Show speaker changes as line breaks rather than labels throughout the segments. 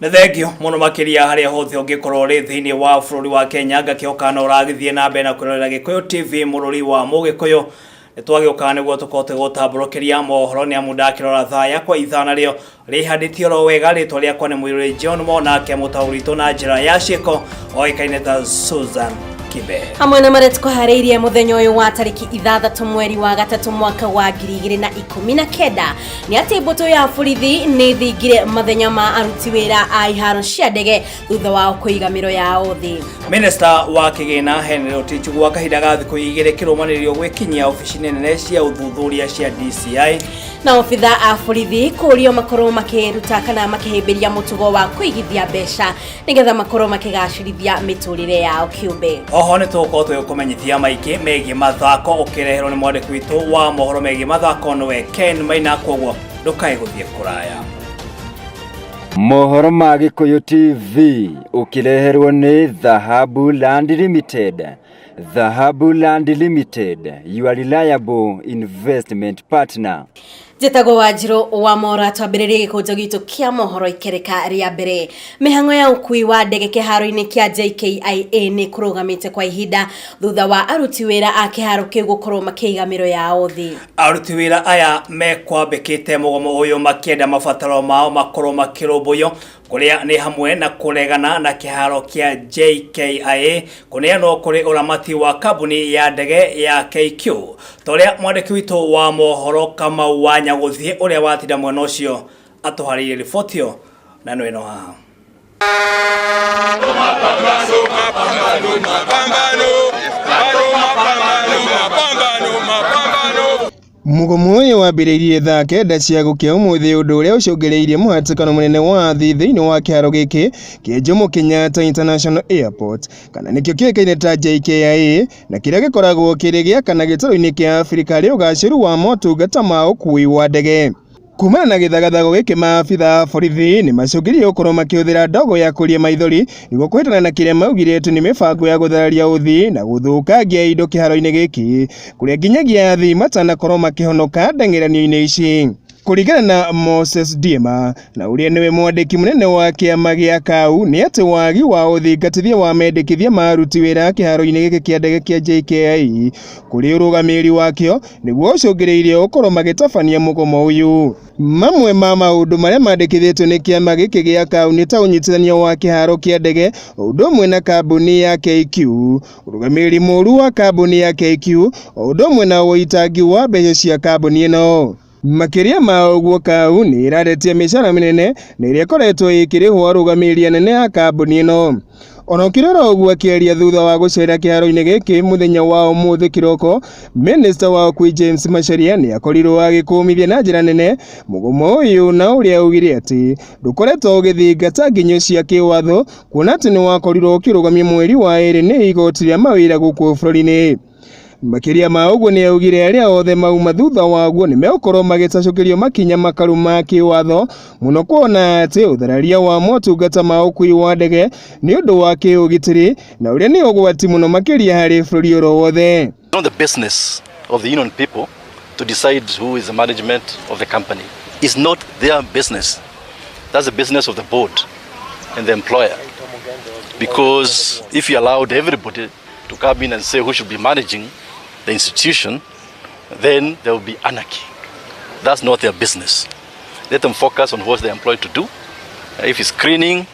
Nĩ thengio mũno makĩria harĩa hothe ũngĩkorwo ũrĩ thĩinĩ wa bũrũri wa Kenya gakĩoka na ũragĩthiĩ na mbere na kũrorera Gĩkũyũ TV mũrũri wa Mũgĩkũyũ. Nĩtwagĩũka nĩguo tũkote gũtambũrũkĩria mohoro nĩ amu ndakĩrora thaa yakwa ithana rĩo rĩhandĩtio ro wega rĩtwa rĩakwa nĩ Mũirũrĩ John Mo nake mũtaũri na njĩra ya ciĩko oĩkaine ta Susan Kibe.
Hamwe na marĩa tũkũharĩirie mũthenya ũyũ wa tarĩki 6 mweri wa gatatũ mwaka wa 2019 nĩ atĩ mbũtũ ya borithi nĩ thingire mathenya ma aruti wĩra a iharo cia ndege thutha wao kũiga mĩro yao thĩ.
Minister wa kĩgĩna Henry Rotich gwa kahinda ga thikũ 2 kĩrũmanĩrĩrio gwĩkinyia ofici-inĩ nene cia ũthuthuria cia DCI.
Na obitha a borithi kũrio makorwo makĩruta kana makĩhĩmbĩria mũtugo wa kũigithia mbeca nĩgetha makorwo makĩgacĩrithia mĩtũrĩre yao kĩũmbe.
Oho nĩ tũgũkorwo tũgĩkũmenyithia maingĩ megiĩ mathako ũkĩreherwo nĩ mwandĩki witũ wa mohoro megiĩ mathako nĩwe Ken Maina, koguo ndũkae gũthiĩ kũraya.
Mohoro ma Gĩkũyũ TV ũkĩreherwo nĩ Dhahabu Land Limited. Dhahabu Land Limited, your reliable investment partner.
Jetago Wanjiro wa Mora twambĩrĩrie gĩkũnjo gitũ kĩa mohoro ikereka rĩa mbere. Mĩhang'o ya ũkui wa ndege kĩharo-inĩ kĩa JKIA nĩ kũrũgamĩte kwa ihinda thutha wa aruti wĩra a kĩharo kĩu gũkorwo makĩiga mĩro yao thĩ. Aruti
wĩra aya mekwambĩkĩte mũgomo ũyũ makĩenda mabataro mao makorwo makĩrũmbũiyo kũrĩa nĩ hamwe na kũregana na kĩharo kĩa JKIA kũneanwo kũrĩ ũramati wa kambuni ya ndege ya KQ. Torĩa mwandĩki witũ wa mohoro Kamau wa Nyagũthiĩ ũrĩa watinda mwena ũcio atũharĩirie riboti ĩyo na nĩ ĩno haha.
Mugomo ũyũ wambĩrĩirie thaa 9 cia gũkĩa ũmũthĩ ũndũ ũrĩa ũcũngĩrĩirie mũhatĩkano mũnene wa thĩ thĩinĩ wa kĩharo gĩkĩ kĩa Jomo Kenyatta International Airport kana nĩkĩo kĩoĩkaine ta JKIA na kĩrĩa gĩkoragwo kĩrĩ gĩa kana gĩtarũ-inĩ kĩa Afrika harĩ ũgacĩru wa motungata ma ũkui wa ndege. Kumana na gĩthagathago gĩkĩ maabitha borithi nĩ macũngĩrĩirie gũkorwo makĩhũthĩra ndogo ya kũria maithori nĩguo kũhĩtana na kĩrĩa maugire tu nĩ mĩbango ya gũthararia ũthii na gũthũkangia indo kĩharo-inĩ gĩkĩ kũrĩa nginyagia athii matanakorwo makĩhonoka ndeng'eranio-inĩ ici. Kũringana na Moses Diema na ũrĩa nĩwe mwandĩki mũnene wa kĩama gĩa KAU nĩ atĩ wagi wa ũthingatithia wa mendekithia ma aruti wĩra kĩharo-inĩ gĩkĩ kĩa ndege kĩa JKIA kũrĩ ũrũgamĩrĩri wakĩo nĩguo ũcũngĩrĩirie gũkorwo magĩtabania mũgomo ũyũ. Mamwe ma maũndũ marĩa mandĩkithĩtio nĩ kĩama gĩkĩ gĩa KAU nĩ ta ũnyitithania wa kĩharo kĩa ndege ũndũ ũmwe na kambuni ya KQ, ũrũgamĩrĩri mũũru wa kambuni ya KQ ũndũ ũmwe na ũitangi wa mbeca cia kambuni ĩno. Makĩria ma ũguo KAU nĩ ĩraretia mĩcara mĩnene na ĩrĩa ĩkoretwo ĩkĩrĩhwo arũgamĩrĩri anene a kambuni ĩno. Ona ũkĩrora ũguo akĩaria thutha wa gũcera kĩharo-inĩ gĩkĩ mũthenya wa ũmũthĩ kĩroko, Minister wa ũkui James Macharia nĩ akorirwo agĩkũmithia na njĩra nene mũgomo ũyũ na ũrĩa augire atĩ ndũkoretwo ũgĩthingata nginyo cia kĩwatho kuona atĩ nĩ wakorirwo ũkĩrũgamio mweri wa 2 nĩ igoti rĩa mawĩra gũkũ bũrũri-inĩ. Makĩria ma ũguo nĩ augire arĩa othe mauma thutha waguo nĩ megũkorwo magĩtacũkĩrio makinya makaru ma kĩwatho mũno kuona atĩ ũthararia wa motungata ma ũkui wa ndege nĩ ũndũ wa kĩũgitĩri na ũrĩa nĩ ũgwati mũno makĩria harĩ bũrũri oro wothe.
It's not the business of the union people to decide who is the management of the company. It's not their business. That's the business of the board and the employer. Because if you allowed everybody to come in and say who should be managing the institution, then there will be anarchy. That's not their business. Let them focus on what they're employed to do. If it's screening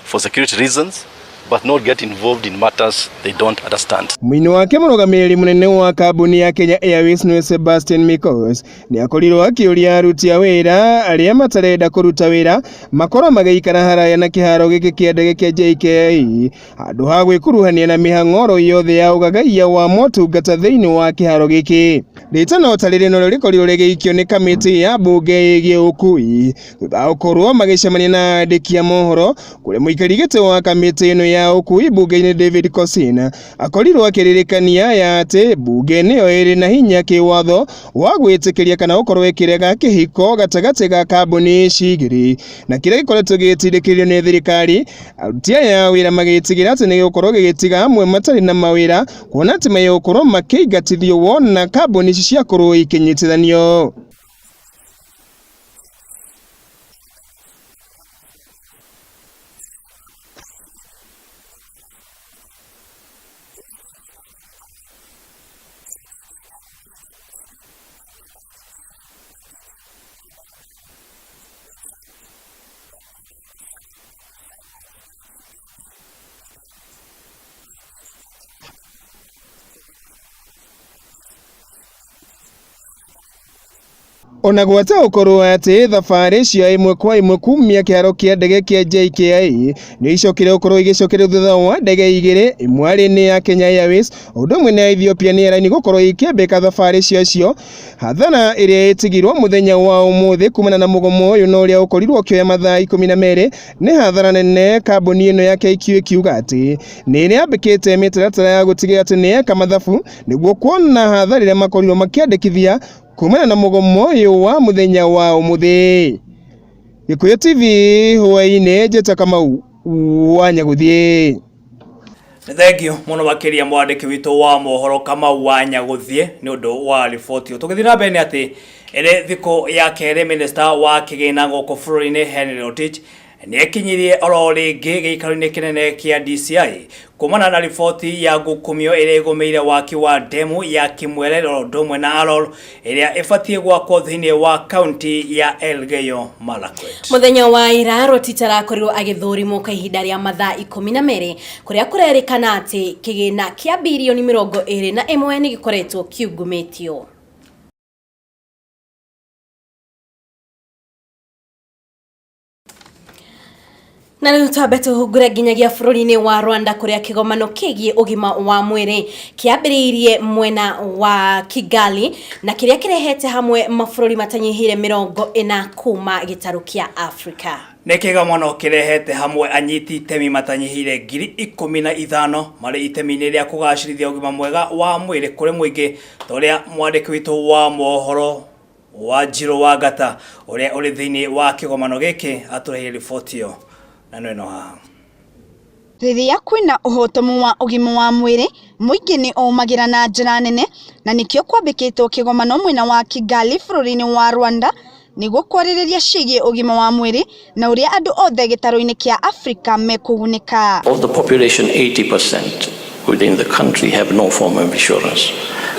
for security reasons, but not get involved in matters they don't understand.
Mwini wake mũrũgamĩrĩri mũnene wa kambuni ya Kenya Airways nĩ Sebastian Mikos nĩ akorirwo akĩũria aruti a wĩra arĩa matarenda kũruta wĩra makorwo magĩikara haraya na kĩharo gĩkĩ kĩa ndege kĩa JKIA handũ ha gwĩkuruhania na mĩhang'o yothe ya ũgagaia wa motungata thĩinĩ wa kĩharo gĩkĩ. Rĩtana ta rĩrĩ no rĩkorirwo rĩgĩikio nĩ kamĩtĩ ya mbunge ĩgiĩ ũkui thutha gũkorwo magĩcemania na andĩki a mohoro kũrĩa mũikari gĩtĩ wa kamĩtĩ ĩno ya ũkui bunge-inĩ David Kosina akorirwo akĩririkania ya atĩ bunge nĩyo ĩrĩ na hinya kĩwatho wa gwĩtĩkĩria kana gũkorwo ĩkĩrega kĩhiko gatagatĩ ga kambuni ici igĩrĩ na kĩrĩa gĩkoretwo gĩtindĩkĩrĩrio nĩ thirikari. Aruti aya a wĩra magĩtigĩra atĩ nĩ gũkorwo gĩgĩtiga amwe matarĩ na mawĩra kuona atĩ megũkorwo makĩingatithio wona kambuni ici ciakorwo ikĩnyitithanio. Ona gwata ukorwo ati thabari cia imwe kwa imwe kumia kiharo kia ndege kia JKIA ni icokire ukorwo igicokire thutha wa ndege igire, imwe ari ni ya Kenya Airways undu mwe na Ethiopian Airlines gukorwo ikiambika thabari ciacio, hathara iria itigirwo muthenya wa umuthi kumana na mugomo uyu no uria ukorirwo kioya mathaa 12 ni hathara nene. Kambuni ino ya KQ ikiuga ati ni ri ambikite mitaratara ya gutigira ati ni eka mathabu niguo kuona hathara iria makorirwo makiandikithia kumana na mugomo uyu wa muthenya wa umuthi. Gikuyu TV hwaine Njeta Kamau wa Nyaguthie.
Thengio muno makiria mwandiki witu wa mohoro Kamau wa Nyaguthie ni undu wa riboti. Tugithina mbere ati ere thiko ya kere minister wa kigina goko bururi-ini Henry Rotich ni ekinyirie oro ringi giikaro-ini kinene kia DCI kumana na riboti ya gukumio ire igomeire waki wa demu ya Kimwere Rondomwe na Aror iria ifatie gwakwo thiini wa county ya Elgeyo Marakwet.
Muthenya wa ira Rotich arakorirwo agithurimwo kwa ihinda ria mathaa 12 kuria kurerikana ati kigina kia bilioni 21 ni gikoretwo kiungumitio. Na riu twabeto hungure nginyagia bururi-ini wa Rwanda kuria kigomano kigie ugima wa mwiri kiambiriirie mwena wa Kigali na kiria kirehete hamwe mabururi matanyihire 40 kuma gitaru kia Afrika.
Ni kigomano kirehete hamwe anyiti itemi matanyihire 15,000 mari itemi-ini ria kugacirithia ugima mwega wa mwiri kuri muingi toria mwandiki witu wa mohoro Wanjiru wa Ngata uria uri thiini wa kigomano giki aturehe riboti yo.
Riria kwina uhotomu wa ugima wa mwiri muingi ni umagira na njira nene na nikio kwambikitwo kigomano mwena wa Kigali bururi-ini wa Rwanda niguo kwaririria ciigie ugima wa mwiri na uria andu othe gitaro-ini kia Afrika mekugunika.
Of the population, 80% within the country have no form of insurance.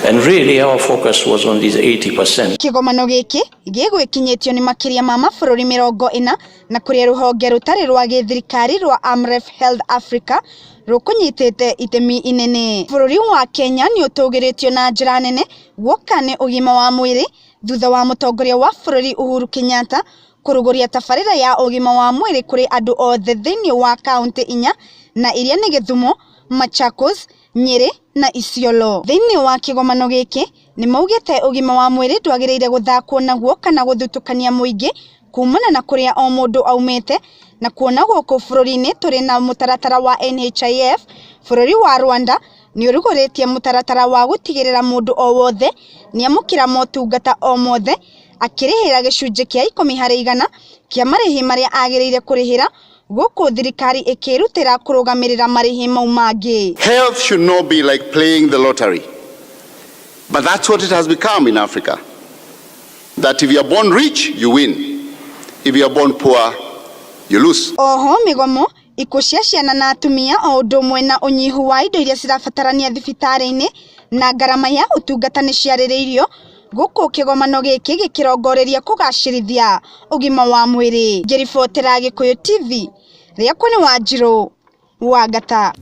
And really our focus was on these 80%.
Kigomano giki gigwikinyitio ni makiria ma mabururi 40 na kuria ruhonge rutari rwa githirikari rwa Amref Health Africa rukunyitite itemi inene. Bururi wa Kenya ni utugiritio na njira nene guoka ni ugima wa mwiri thutha wa mutongoria wa bururi Uhuru Kenyatta kuruguria tabarira ya ugima wa mwiri kuri andu othe thiini wa county 4 na iria ni Githumo, Machakos, Nyeri na Isiolo. Thiini wa kigomano giki ni maugite ugima wa mwiri ndwagiriire guthakwo naguo kana guthutukania muingi kumana na kuria o mundu aumite na kuona guku bururi-ini turi na mutaratara wa NHIF. Bururi wa Rwanda ni uruguritie mutaratara wa gutigirira mundu o wothe ni amukira motungata o mothe akirihira gicunji kia 10% kia marihi maria agiriire kurihira guku thirikari ikirutira kurugamirira marihi mau mangi.
Health should not be like playing the lottery, but that's what it has become in Africa. That if you are born rich, you win. If you are born poor, you lose.
Oho migomo ikucia ciana na atumia o undu mwe na unyihu wa indo iria cirabatarania thibitari-ini na ngarama ya utungata ni ciaririirio guku kigomano giki gikirongoreria kugacirithia ugima wa mwiri. Ngiribotera Gikuyu TV riakwa ni Wanjiru wa Ngata.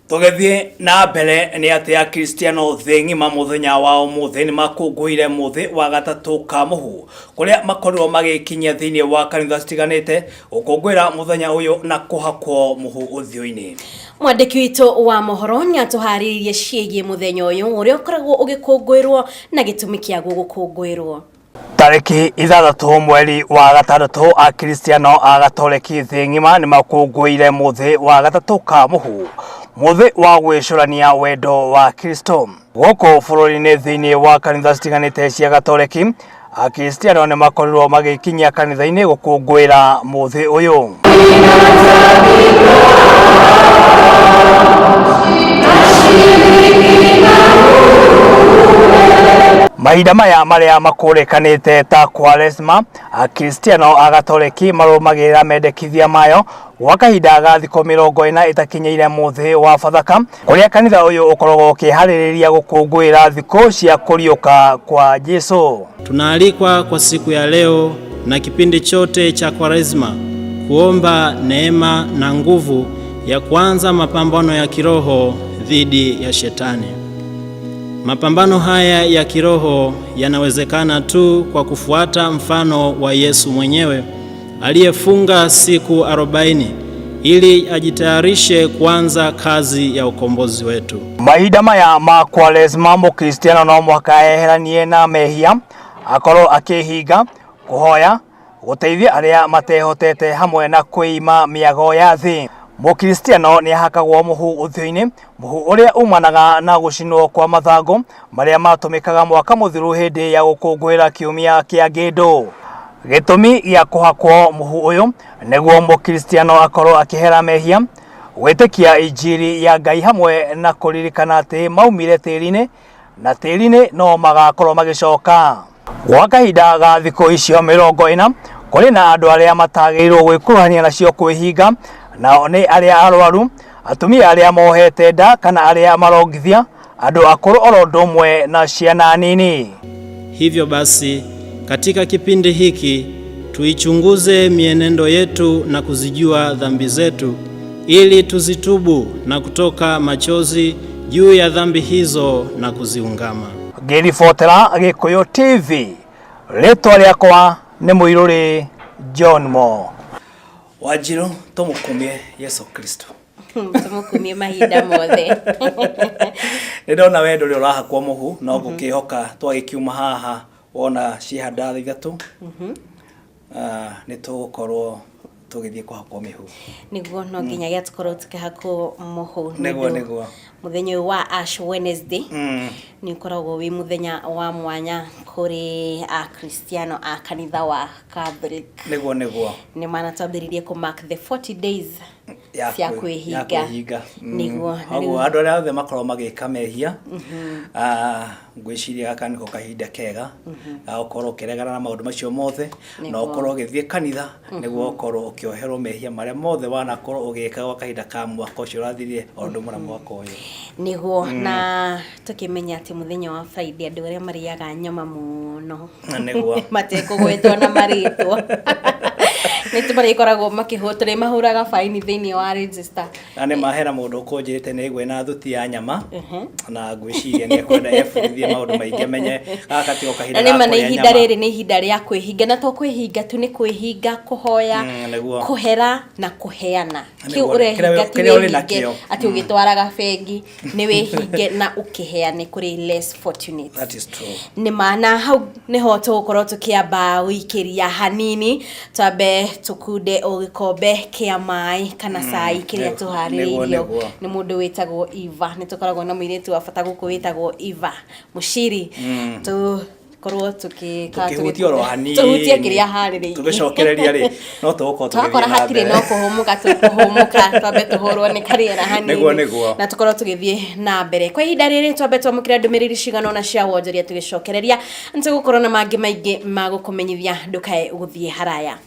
Tugethie na mbere ni ati ya Cristiano thengima muthenya wa umuthi ni makunguire muthi wa gatatu ka muhu kuria makorirwo magikinyia thiini wa kanitha citiganite ukungwira muthenya uyu na kuhakwo muhu uthio-ini.
Mwandiki witu wa mohoro ni atuhariririe ciigie muthenya uyu uria ukoragwo ugikungwirwo na gitumi kia gukungwirwo.
Tariki 6 mweri wa gatandatu a Cristiano agatoreki thengima ni makungwire muthi wa gatatu ka muhu muthi wa gwicurania wendo wa Kristo guku bururi-ini thiini wa kanitha citiganite cia Gatoreki. Akristiano ni makorirwo magikinyia kanitha-ini gukungwira muthi uyu. Mahinda maya maria makurekanite ta Kwaresma, Akristiano a Gatoreki marumagirira mendekithia mayo gwa kahinda ga thikũ 40 itakinyeire muthi wa Bathaka kuria kanitha uyu ukoragwo ukihariria gukungwira thikũ cia kuriuka kwa Jesu.
Tunaalikwa kwa siku ya leo na kipindi chote cha Kwaresma kuomba neema na nguvu ya kuanza mapambano ya kiroho dhidi ya shetani. Mapambano haya ya kiroho yanawezekana tu kwa kufuata mfano wa Yesu mwenyewe aliyefunga siku 40 ili ajitayarishe kuanza kazi ya ukombozi wetu.
Mahinda maya ma Kwaresma Mukristiano no mwaka eheranie na mehia akorwo akihinga kuhoya guteithia aria matehotete hamwe na kuima miago ya thi. Mukristiano ni ahakagwo muhu uthio-ini, muhu uria umanaga na gucinwo kwa mathango maria matumikaga mwaka muthiru hindi ya gukungwira kiumia kia Ngindu. Gitumi gia kuhakwo muhu uyu niguo Mukristiano akorwo akihera mehia, gwitikia injiri ya Ngai hamwe na kuririkana ati maumire tiri-ini na tiri-ini no magakorwo magicoka. Gwa kahinda ga thikũ icio 40 kuri na andu aria matagĩrĩirwo gwĩkuruhania nacio kwĩhinga, nao ni aria arwaru, atumia aria mohete nda kana aria marongithia, andu akuru oro ndomwe na ciana nini.
Hivyo basi katika kipindi hiki tuichunguze mienendo yetu na kuzijua dhambi zetu ili tuzitubu na kutoka machozi juu ya dhambi hizo na kuziungama.
Ngiribotera Gikuyu TV, ritwa riakwa ni Muiruri John Mo. Wanjiru, tumukumie Yesu Kristo.
Tumukumie mahinda mothe.
Ndona we nduri urahakwo muhu no gukihoka twagikiuma haha wona cihandathi ithatu. Ni tugukorwo tugithie kuhakwo mihu.
Niguo no nginya gya tukorwo tukihakwo muhu.
Niguo
muthenya wa Ash Wednesday ni ukoragwo wi muthenya wa mwanya kuri a Kristiano a kanitha wa Catholic.
Niguo
ni mana twambiririe ku mark the 40 days ya kwihinga. Niguo
andu aria othe makorwo magika mehia ngwiciria gaka niko kahinda kega ukorwo ukiregana na maundu macio mothe na ukorwo ugithie kanitha niguo ukorwo ukioherwo mehia maria mothe wanakorwo ugika gwa kahinda ka mwaka ucio urathirire ondu mura mwaka uyu.
Niguo na tukimenya ati muthenya wa Friday andu aria mariaga nyama muno
niguo
matekugwetwo na maritwo nitumari ikoragwo makihotore mahuraga fine thini wa register
ane mahera mundu ukunjirite ni gwe na thuti ya nyama na ngwiciria ni kwenda efudithie maundu maingi menye akati okahinda
na nyama. Ni ihinda riri ni ihinda ria kwihinga na to kwihinga tu ni kwihinga kuhoya kuhera na kuheana kiu urehinga ti ati ugitwaraga bengi ni wihinge na ukiheane kuri less fortunate.
That is true.
Ni maana hau niho tugukorwo tukiamba wikiria hanini twabe tukude ogikombe kia mai kana sai kiria tuhariririo ni mundu witagwo Eva. Ni tukoragwo na muiritu wa bata guku witagwo Eva Mushiri tu korwo
tukihutia ro hanini
tuhutia kiria hariri
tugicokereria ri no tugukorwo
tukora hatire no kuhumuka twabe tuhorwo ni kariera hanini na tukorwo tugithie na mbere kwa ihinda riri twabe twamukira ndumiriri cigano na cia wonjoria tugicokereria ntugukorwo na mangi maingi magukumenyithia ndukae uguthie haraya.